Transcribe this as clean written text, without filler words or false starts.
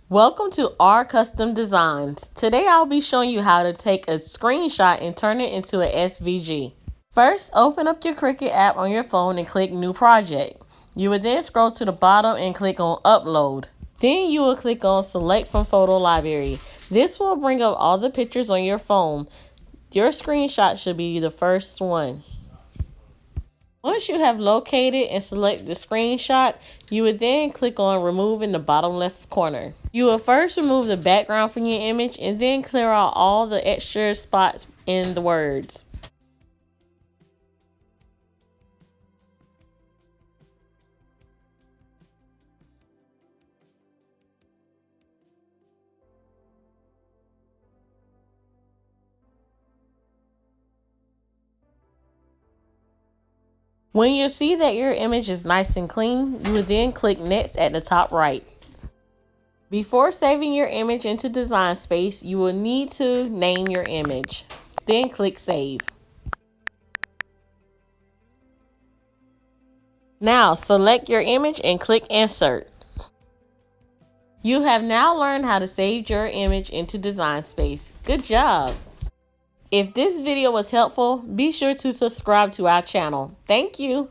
Welcome to our custom designs. Today I'll be showing you how to take a screenshot and turn it into an SVG. First, open up your Cricut app on your phone and click New Project. You will then scroll to the bottom and click on Upload. Then you will click on Select from Photo Library. This will bring up all the pictures on your phone. Your screenshot should be the first one. Once you have located and select the screenshot, you would then click on Remove in the bottom left corner. You will first remove the background from your image and then clear out all the extra spots in the words. When you see that your image is nice and clean, you will then click Next at the top right. Before saving your image into Design Space, you will need to name your image. Then click Save. Now select your image and click Insert. You have now learned how to save your image into Design Space. Good job! If this video was helpful, be sure to subscribe to our channel. Thank you!